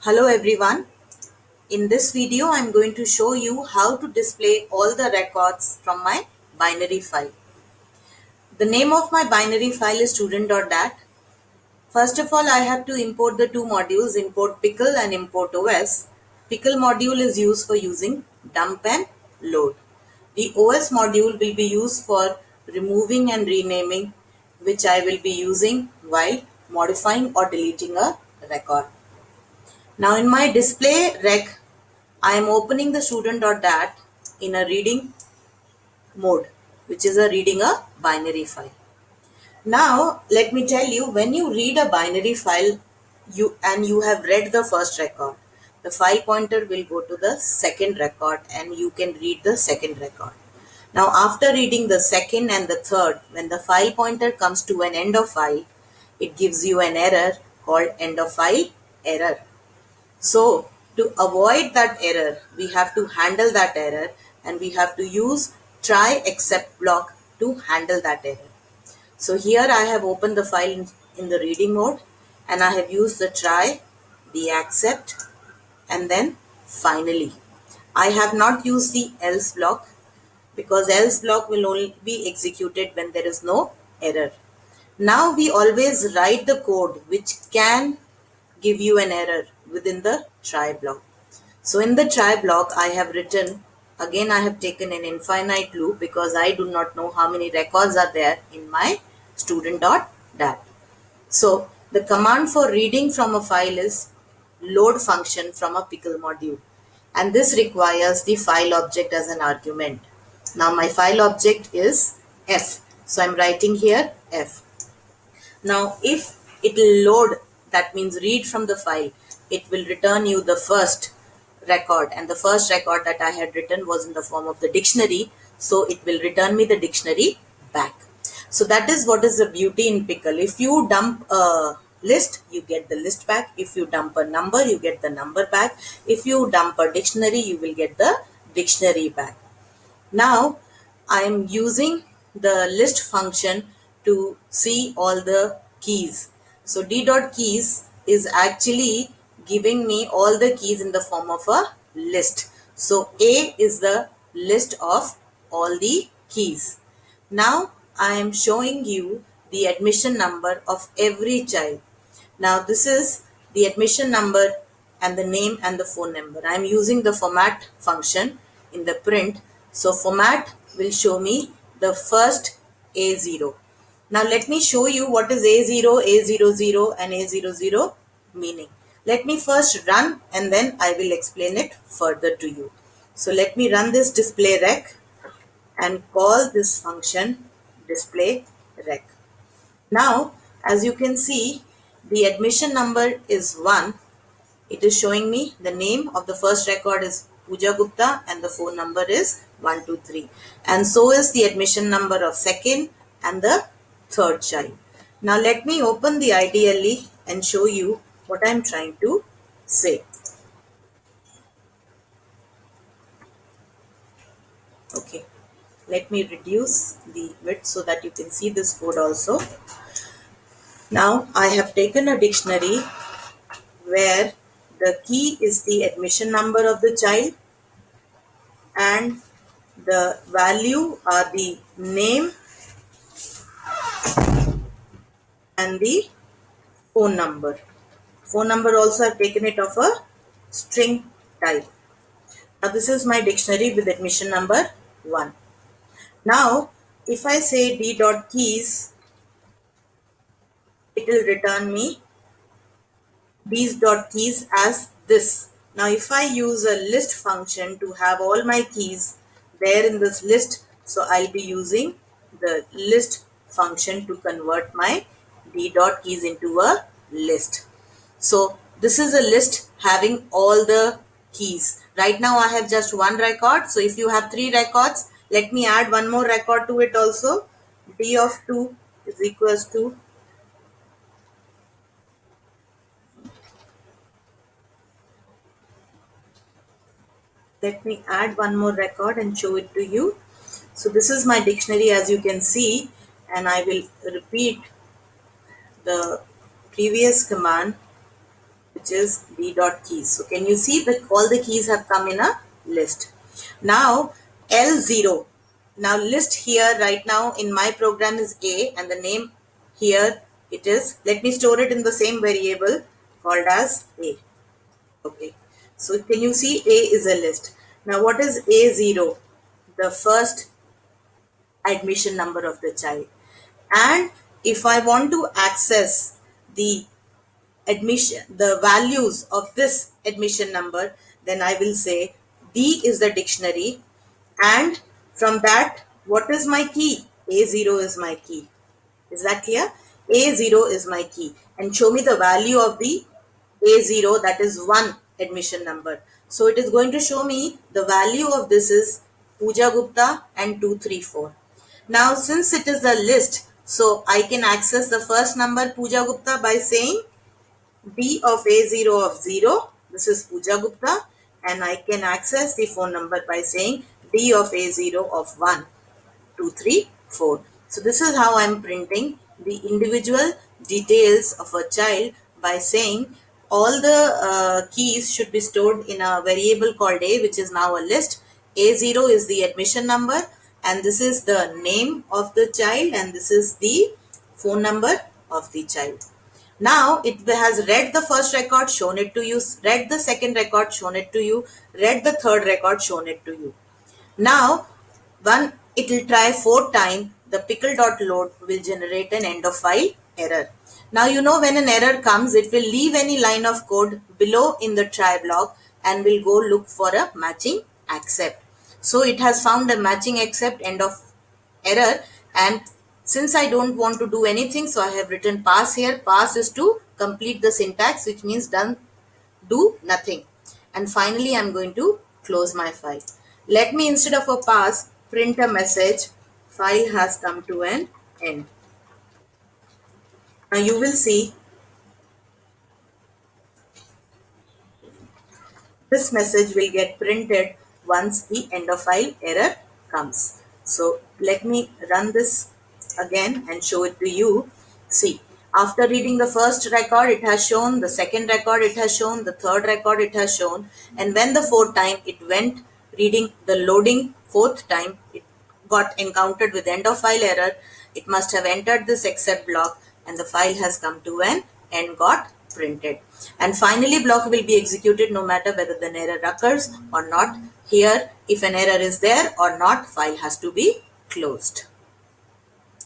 Hello everyone. In this video, I'm going to show you how to display all the records from my binary file. The name of my binary file is student.dat. First of all, I have to import the two modules, import pickle and import OS. Pickle module is used for using dump and load. The OS module will be used for removing and renaming, which I will be using while modifying or deleting a record. Now in my display rec, I am opening the student.dat in a reading mode, which is a reading a binary file. Now let me tell you, when you read a binary file you have read the first record, the file pointer will go to the second record and you can read the second record. Now after reading the second and the third, when the file pointer comes to an end of file, it gives you an error called end of file error. So to avoid that error, we have to handle that error and we have to use try except block to handle that error. So here I have opened the file in the reading mode and I have used the try, the accept, and then finally. I have not used the else block because else block will only be executed when there is no error. Now we always write the code which can give you an error within the try block. So in the try block, I have written, again I have taken an infinite loop because I do not know how many records are there in my student.dat. So the command for reading from a file is load function from a pickle module, and this requires the file object as an argument. Now my file object is f, so I'm writing here f. Now if it will load, that means read from the file, it will return you the first record, and the first record that I had written was in the form of the dictionary, so it will return me the dictionary back. So that is what is the beauty in pickle. If you dump a list, you get the list back. If you dump a number, you get the number back. If you dump a dictionary, you will get the dictionary back. Now I am using the list function to see all the keys. So d.keys is actually giving me all the keys in the form of a list. So A is the list of all the keys. Now I am showing you the admission number of every child. Now this is the admission number and the name and the phone number. I am using the format function in the print. So format will show me the first A0. Now let me show you what is A0, A00 and A00 meaning. Let me first run and then I will explain it further to you. So let me run this display rec and call this function display rec. Now, as you can see, the admission number is 1. It is showing me the name of the first record is Pooja Gupta and the phone number is 123. And so is the admission number of second and the third child. Now let me open the IDLE and show you what I am trying to say. Okay, let me reduce the width so that you can see this code also. Now I have taken a dictionary where the key is the admission number of the child and the value are the name and the phone number. Phone number also I've taken it of a string type. Now this is my dictionary with admission number 1. Now if I say d.keys, it will return me these dot keys as this. Now if I use a list function to have all my keys there in this list, so I'll be using the list function to convert my d dot keys into a list. So this is a list having all the keys. Right now I have just one record, so if you have 3 records, let me add one more record to it also. D of 2 is equals to, let me add one more record and show it to you. So this is my dictionary, as you can see, and I will repeat the previous command, which which is d dot keys. So can you see that all the keys have come in a list. Now L0. Now list here right now in my program is A, and the name here it is, let me store it in the same variable called as A. Okay, so can you see A is a list. Now what is A0? The first admission number of the child. And if I want to access the admission, the values of this admission number, then I will say D is the dictionary, and from that, what is my key? A0 is my key. Is that clear? A0 is my key, and show me the value of the A0, that is one admission number. So it is going to show me the value of this is Pooja Gupta and 234. Now since it is a list, so I can access the first number Pooja Gupta by saying D of A0 of 0, this is Pooja Gupta, and I can access the phone number by saying D of A0 of 1, 2, 3, 4. So this is how I am printing the individual details of a child by saying all the keys should be stored in a variable called A, which is now a list. A0 is the admission number, and this is the name of the child, and this is the phone number of the child. Now it has read the first record, shown it to you, read the second record, shown it to you, read the third record, shown it to you. Now when it will try fourth time, the pickle.load will generate an end of file error. Now you know when an error comes, it will leave any line of code below in the try block and will go look for a matching accept. So it has found a matching accept end of error, and since I don't want to do anything, so I have written pass here. Pass is to complete the syntax, which means done, do nothing. And finally I'm going to close my file. Let me, instead of a pass, print a message, file has come to an end. Now you will see this message will get printed once the end of file error comes. So let me run this again and show it to you. See, after reading the first record, it has shown, the second record it has shown, the third record it has shown, and when the fourth time it went reading the loading fourth time, it got encountered with end of file error. It must have entered this except block, and the file has come to an end, got printed. And finally block will be executed no matter whether the error occurs or not. Here, if an error is there or not, file has to be closed.